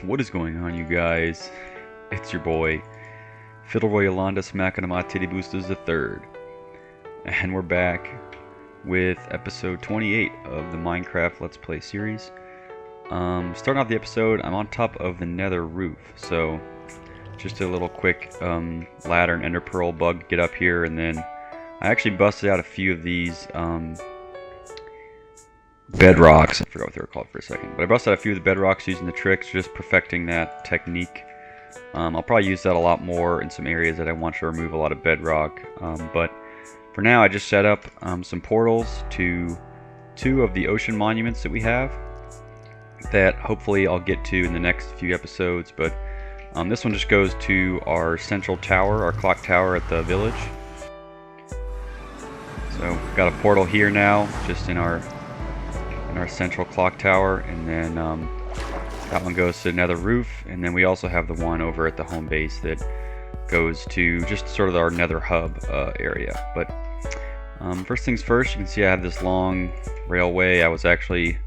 What is going on, you guys? It's your boy, Fiddleroy Yolandis Mackinaw Titty Boosters III, and we're back with episode 28 of the Minecraft Let's Play series. Starting off the episode, I'm on top of the Nether Roof, so just a little quick ladder and ender pearl bug to get up here, and then I actually busted out a few of these bedrocks. I forgot what they were called for a second, but I busted out a few of the bedrocks using the tricks, just perfecting that technique. I'll probably use that a lot more in some areas that I want to remove a lot of bedrock, but for now I just set up some portals to two of the ocean monuments that we have that hopefully I'll get to in the next few episodes, but this one just goes to our central tower, our clock tower at the village. So we've got a portal here now, just in our central clock tower, and then that one goes to the Nether Roof, and then we also have the one over at the home base that goes to just sort of our Nether hub area. But first things first, you can see I have this long railway. I was actually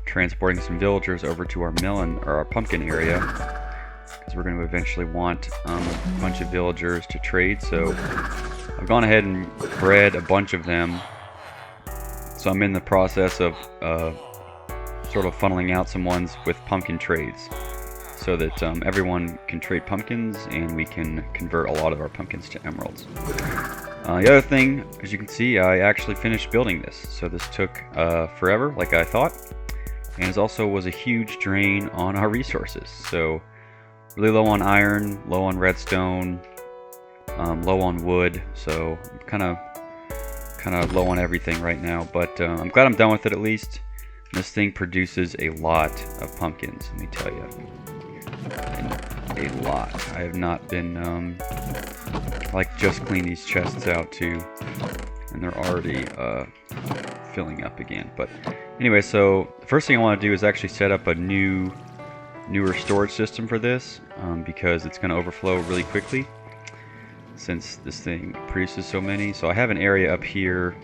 transporting some villagers over to our melon or our pumpkin area, because we're going to eventually want a bunch of villagers to trade. So I've gone ahead and bred a bunch of them. So I'm in the process of sort of funneling out some ones with pumpkin trades, so that everyone can trade pumpkins and we can convert a lot of our pumpkins to emeralds. The other thing, as you can see, I actually finished building this. So this took forever, like I thought, and it also was a huge drain on our resources. So really low on iron, low on redstone, low on wood, so I'm kind of low on everything right now, but I'm glad I'm done with it at least. This thing produces a lot of pumpkins, let me tell you. A lot. I have not been like just clean these chests out too, and they're already filling up again. But anyway, so the first thing I want to do is actually set up a newer storage system for this, because it's going to overflow really quickly since this thing produces so many. So I have an area up here.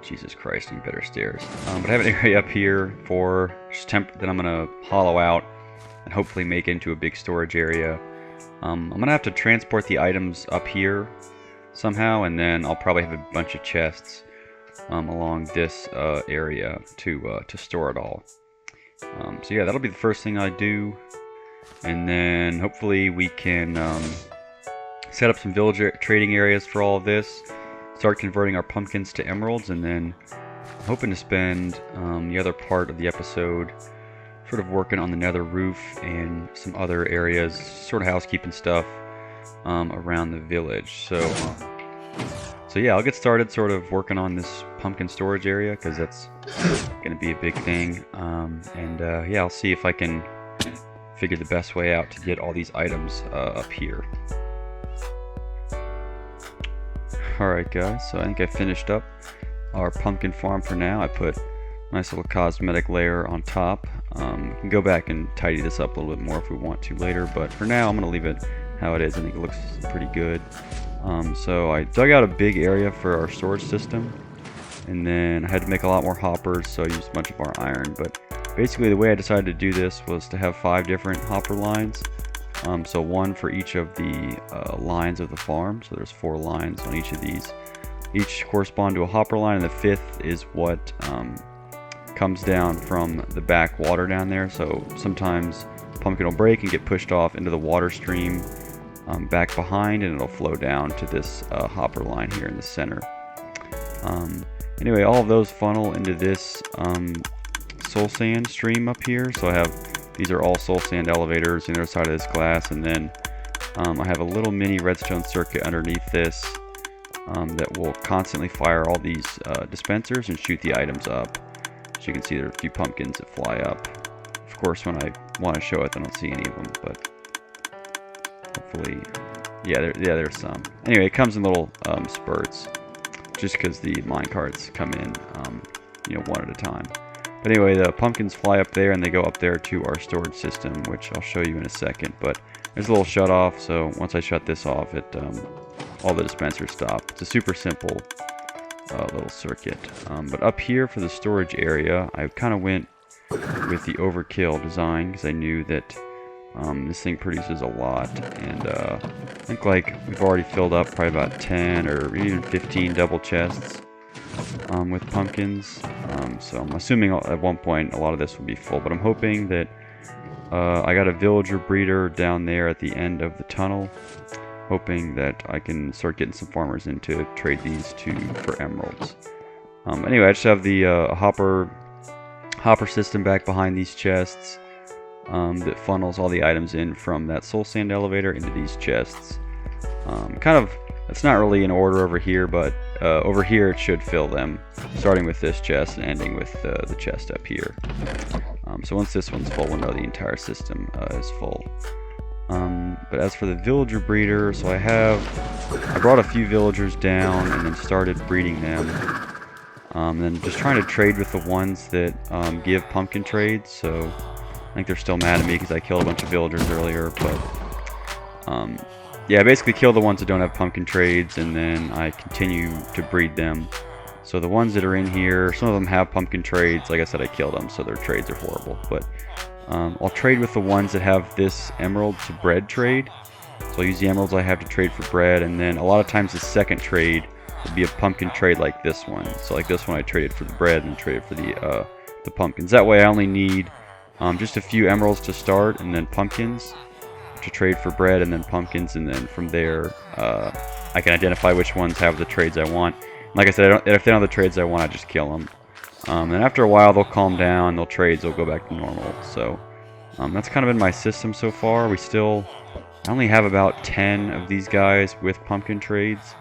Jesus Christ, I need better stairs. But I have an area up here for just that I'm gonna hollow out and hopefully make into a big storage area. I'm gonna have to transport the items up here somehow, and then I'll probably have a bunch of chests along this area to store it all. So yeah, that'll be the first thing I do, and then hopefully we can set up some villager trading areas for all of this, start converting our pumpkins to emeralds, and then I'm hoping to spend the other part of the episode sort of working on the Nether Roof and some other areas, sort of housekeeping stuff around the village. So yeah, I'll get started sort of working on this pumpkin storage area, because that's going to be a big thing, yeah, I'll see if I can figure the best way out to get all these items up here. Alright guys, so I think I finished up our pumpkin farm for now. I put a nice little cosmetic layer on top. We can go back and tidy this up a little bit more if we want to later, but for now I'm going to leave it how it is. I think it looks pretty good. So I dug out a big area for our storage system, and then I had to make a lot more hoppers, so I used a bunch of our iron. But basically the way I decided to do this was to have 5 different hopper lines. So one for each of the lines of the farm. So there's 4 lines on each of these. Each correspond to a hopper line, and the 5th is what comes down from the back water down there. So sometimes the pumpkin will break and get pushed off into the water stream back behind, and it'll flow down to this hopper line here in the center. Anyway, all of those funnel into this soul sand stream up here. So I have, these are all soul sand elevators on the other side of this glass, and then I have a little mini redstone circuit underneath this that will constantly fire all these dispensers and shoot the items up. So you can see there are a few pumpkins that fly up. Of course, when I want to show it, I don't see any of them, but hopefully, yeah, there's some. Anyway, it comes in little spurts, just because the minecarts come in, one at a time. But anyway, the pumpkins fly up there, and they go up there to our storage system, which I'll show you in a second. But there's a little shut off, so once I shut this off, all the dispensers stop. It's a super simple little circuit. But up here for the storage area, I kind of went with the overkill design because I knew that this thing produces a lot, and I think like we've already filled up probably about 10 or even 15 double chests with pumpkins. So I'm assuming at one point a lot of this will be full, but I'm hoping that I got a villager breeder down there at the end of the tunnel, hoping that I can start getting some farmers in to trade these for emeralds. Anyway, I just have the hopper system back behind these chests that funnels all the items in from that soul sand elevator into these chests. It's not really in order over here, but over here it should fill them, starting with this chest and ending with the chest up here. So once this one's full, we'll know the entire system is full. But as for the villager breeder, so I brought a few villagers down and then started breeding them. And then just trying to trade with the ones that give pumpkin trades. So I think they're still mad at me because I killed a bunch of villagers earlier, but yeah, I basically kill the ones that don't have pumpkin trades, and then I continue to breed them. So the ones that are in here, some of them have pumpkin trades. Like I said, I killed them, so their trades are horrible. But I'll trade with the ones that have this emerald to bread trade. So I'll use the emeralds I have to trade for bread, and then a lot of times the second trade will be a pumpkin trade like this one. So like this one I traded for the bread and traded for the pumpkins. That way I only need just a few emeralds to start, and then pumpkins to trade for bread, and then pumpkins, and then from there I can identify which ones have the trades I want. Like I said, if they don't have the trades I want, I just kill them. And after a while they'll calm down, they'll trades, they'll go back to normal. So that's kind of been my system so far. I only have about 10 of these guys with pumpkin trades,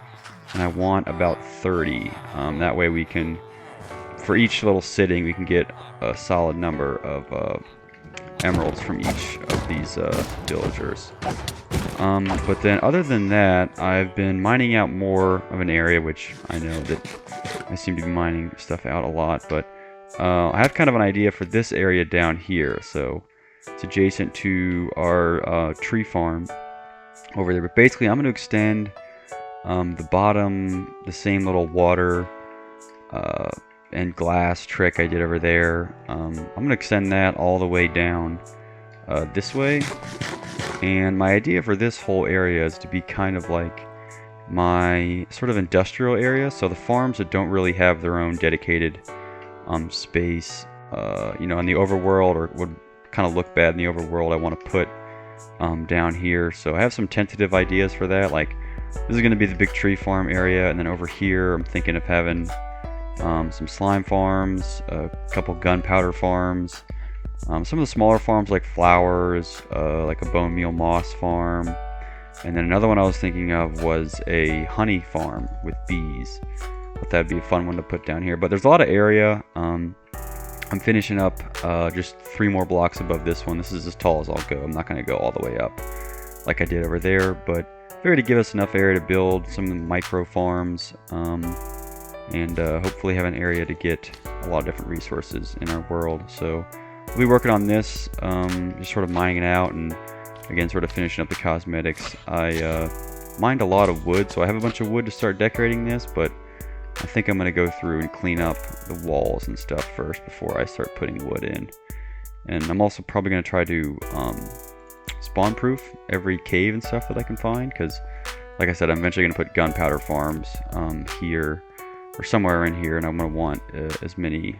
and I want about 30. That way we can, for each little sitting, we can get a solid number of emeralds from each of these villagers. But then other than that, I've been mining out more of an area, which I know that I seem to be mining stuff out a lot, but I have kind of an idea for this area down here. So it's adjacent to our tree farm over there, but basically I'm going to extend the bottom, the same little water and glass trick I did over there. I'm going to extend that all the way down this way, and my idea for this whole area is to be kind of like my sort of industrial area. So the farms that don't really have their own dedicated space, in the overworld, or would kind of look bad in the overworld, I want to put down here. So I have some tentative ideas for that. Like, this is going to be the big tree farm area, and then over here I'm thinking of having some slime farms, a couple gunpowder farms, some of the smaller farms like flowers, like a bone meal moss farm, and then another one I was thinking of was a honey farm with bees. But that'd be a fun one to put down here. But there's a lot of area. I'm finishing up just 3 more blocks above this one. This is as tall as I'll go. I'm not going to go all the way up like I did over there, but figured to give us enough area to build some micro farms, and hopefully have an area to get a lot of different resources in our world. So we'll be working on this, just sort of mining it out, and again sort of finishing up the cosmetics. I mined a lot of wood, so I have a bunch of wood to start decorating this, but I think I'm going to go through and clean up the walls and stuff first before I start putting wood in. And I'm also probably going to try to spawn proof every cave and stuff that I can find, because like I said, I'm eventually going to put gunpowder farms here or somewhere in here, and I'm going to want as many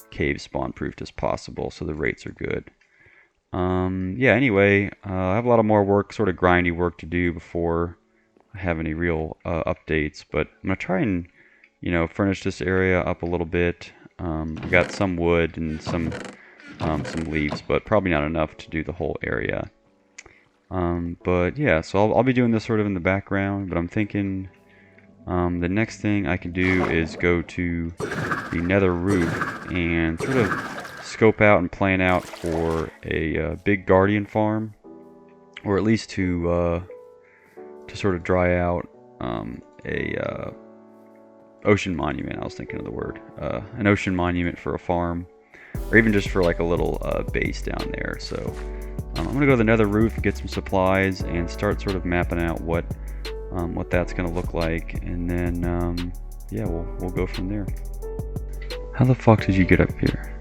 caves spawn proofed as possible so the rates are good. Yeah, anyway, I have a lot of more work, sort of grindy work to do before I have any real updates, but I'm going to try and furnish this area up a little bit. I got some wood and some leaves, but probably not enough to do the whole area. But yeah, so I'll be doing this sort of in the background, but I'm thinking the next thing I can do is go to the Nether Roof and sort of scope out and plan out for a big guardian farm, or at least to sort of dry out a ocean monument. I was thinking of the word, an ocean monument for a farm, or even just for like a little base down there. So I'm gonna go to the Nether Roof, get some supplies, and start sort of mapping out what that's gonna look like, and then yeah, we'll go from there. How the fuck did you get up here?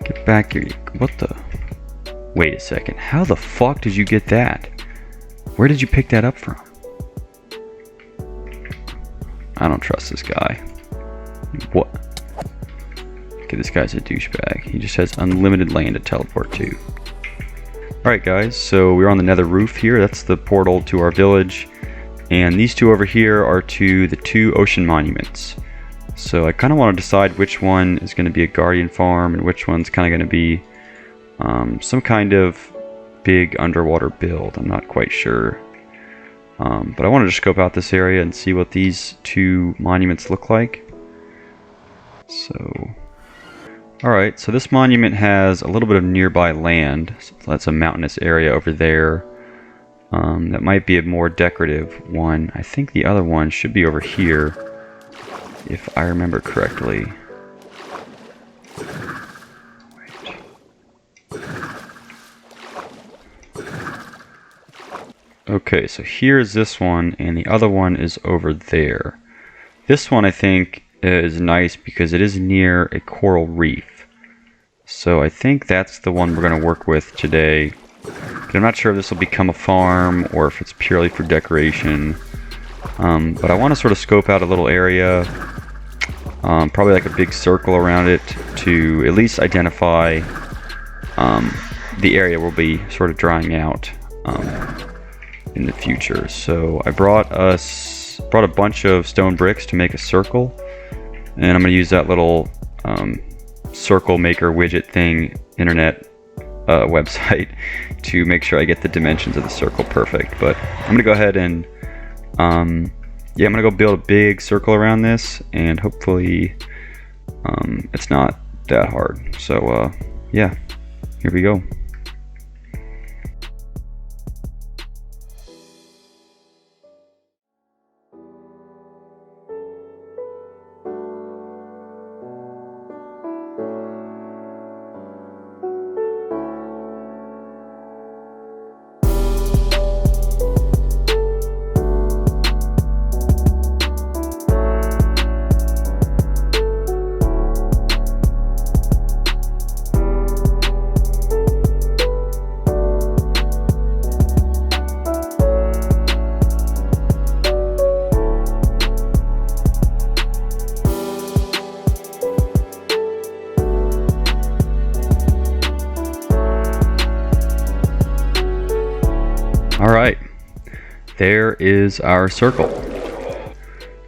Get back here. What the? Wait a second. How the fuck did you get that? Where did you pick that up from? I don't trust this guy. What? Okay, this guy's a douchebag. He just has unlimited land to teleport to. Alright guys, so we're on the Nether Roof here. That's the portal to our village. And these two over here are to the two ocean monuments. So I kind of want to decide which one is going to be a guardian farm and which one's kind of going to be some kind of big underwater build. I'm not quite sure. But I wanted to scope out this area and see what these two monuments look like. So, alright, so this monument has a little bit of nearby land. So that's a mountainous area over there. That might be a more decorative one. I think the other one should be over here, if I remember correctly. Okay, so here's this one, and the other one is over there. This one I think is nice because it is near a coral reef. So I think that's the one we're going to work with today. But I'm not sure if this will become a farm or if it's purely for decoration. But I want to sort of scope out a little area, probably like a big circle around it, to at least identify the area we'll be sort of drying out in the future. So I brought a bunch of stone bricks to make a circle, and I'm going to use that little circle maker widget thing, internet website, to make sure I get the dimensions of the circle perfect. But I'm going to go ahead and yeah, I'm going to go build a big circle around this, and hopefully it's not that hard. So yeah, here we go. Alright, there is our circle.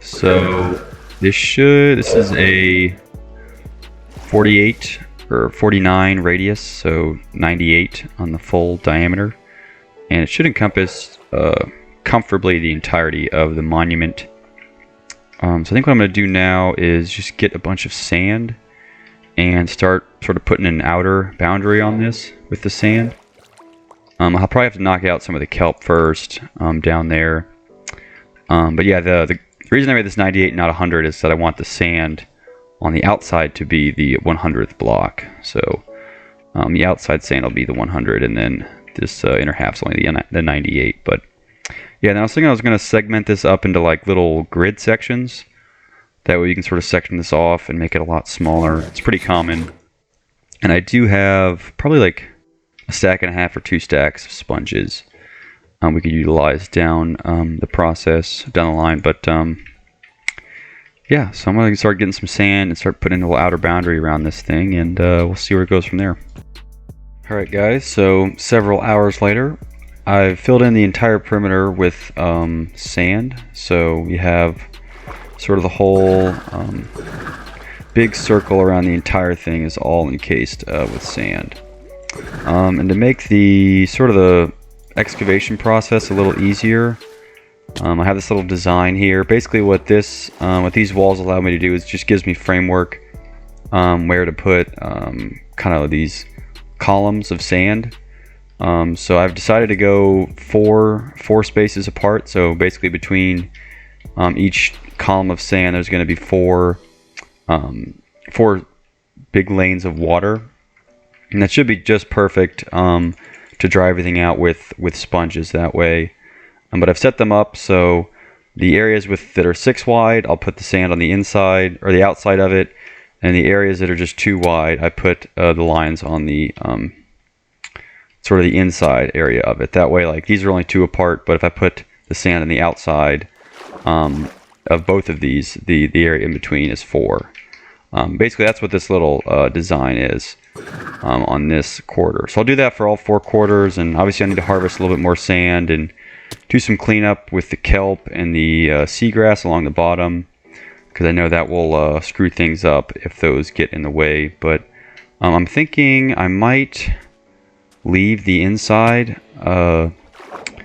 So this is a 48 or 49 radius, so 98 on the full diameter, and it should encompass comfortably the entirety of the monument. So I think what I'm going to do now is just get a bunch of sand and start sort of putting an outer boundary on this with the sand. I'll probably have to knock out some of the kelp first down there. But yeah, the reason I made this 98 not 100 is that I want the sand on the outside to be the 100th block. So the outside sand will be the 100, and then this inner half's only the 98. But yeah, then I was thinking I was going to segment this up into like little grid sections. That way you can sort of section this off and make it a lot smaller. It's pretty common. And I do have probably like a stack and a half or 2 stacks of sponges we could utilize down the process, down the line. But yeah, so I'm going to start getting some sand and start putting a little outer boundary around this thing, and we'll see where it goes from there. Alright guys, so several hours later, I've filled in the entire perimeter with sand. So we have sort of the whole big circle around the entire thing is all encased with sand. And to make the sort of the excavation process a little easier, I have this little design here. Basically what these walls allow me to do is just gives me framework where to put kind of these columns of sand. So I've decided to go four spaces apart. So basically between each column of sand there's going to be four big lanes of water. And that should be just perfect to dry everything out with sponges that way. But I've set them up so the areas that are 6 wide, I'll put the sand on the inside or the outside of it, And the areas that are just too wide, I put the lines on the sort of the inside area of it. That way, like, these are only 2 apart, but if I put the sand on the outside of both of these, the area in between is 4. Basically, that's what this little design is on this quarter. So I'll do that for all 4 quarters, and obviously I need to harvest a little bit more sand and do some cleanup with the kelp and the seagrass along the bottom, because I know that will screw things up if those get in the way. But I'm thinking I might leave the inside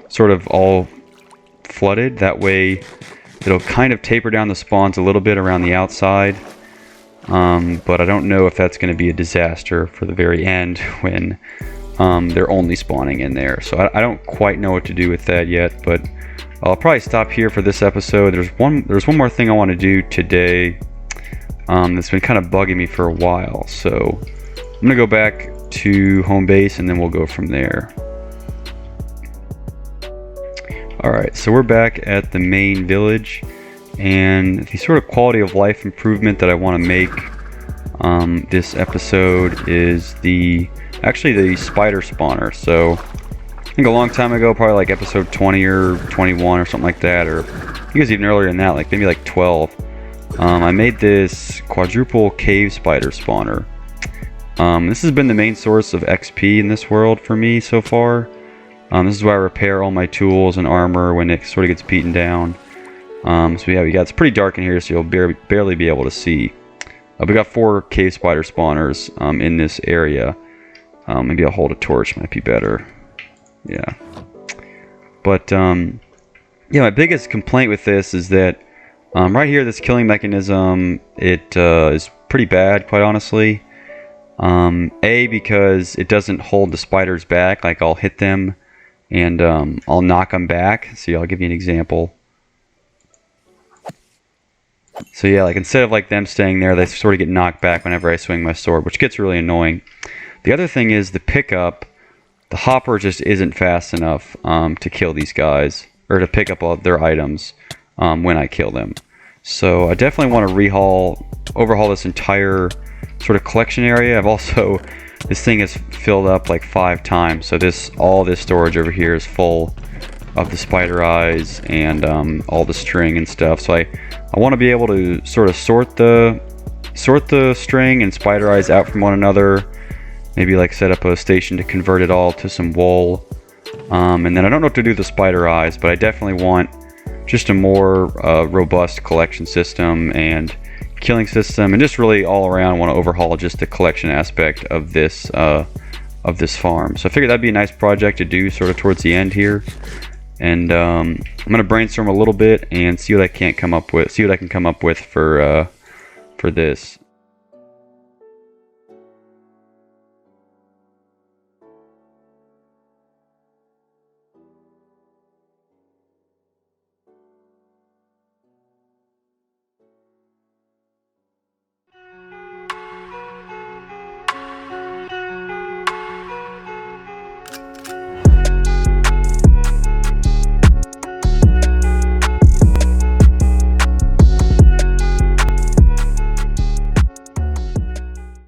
sort of all flooded. That way it'll kind of taper down the spawns a little bit around the outside. But I don't know if that's going to be a disaster for the very end when they're only spawning in there. So I don't quite know what to do with that yet, but I'll probably stop here for this episode. There's one more thing I want to do today that's been kind of bugging me for a while. So I'm going to go back to home base and then we'll go from there. Alright, so we're back at the main village, and the sort of quality of life improvement that I want to make this episode is actually the spider spawner. So I think a long time ago, probably like episode 20 or 21 or something like that, or I think it was even earlier than that, like maybe like 12, I made this quadruple cave spider spawner. This has been the main source of XP in this world for me so far. This is where I repair all my tools and armor when it sort of gets beaten down. So yeah, it's pretty dark in here, so you'll barely be able to see. We got 4 cave spider spawners in this area. Maybe I'll hold a torch, might be better. Yeah. But yeah, my biggest complaint with this is that right here, this killing mechanism, it is pretty bad, quite honestly. Because it doesn't hold the spiders back. Like, I'll hit them and I'll knock them back. See, I'll give you an example. So yeah, like instead of like them staying there, they sort of get knocked back whenever I swing my sword, which gets really annoying. The other thing is the pickup. The hopper just isn't fast enough to kill these guys, or to pick up all their items when I kill them. So I definitely want to overhaul this entire sort of collection area. I've also, this thing is filled up like 5 times, so all this storage over here is full of the spider eyes and all the string and stuff. So I want to be able to sort of sort the string and spider eyes out from one another. Maybe like set up a station to convert it all to some wool. And then I don't know what to do with the spider eyes, but I definitely want just a more robust collection system and killing system, and just really all around want to overhaul just the collection aspect of this farm. So I figured that'd be a nice project to do sort of towards the end here. And I'm gonna brainstorm a little bit and see what I can come up with for this.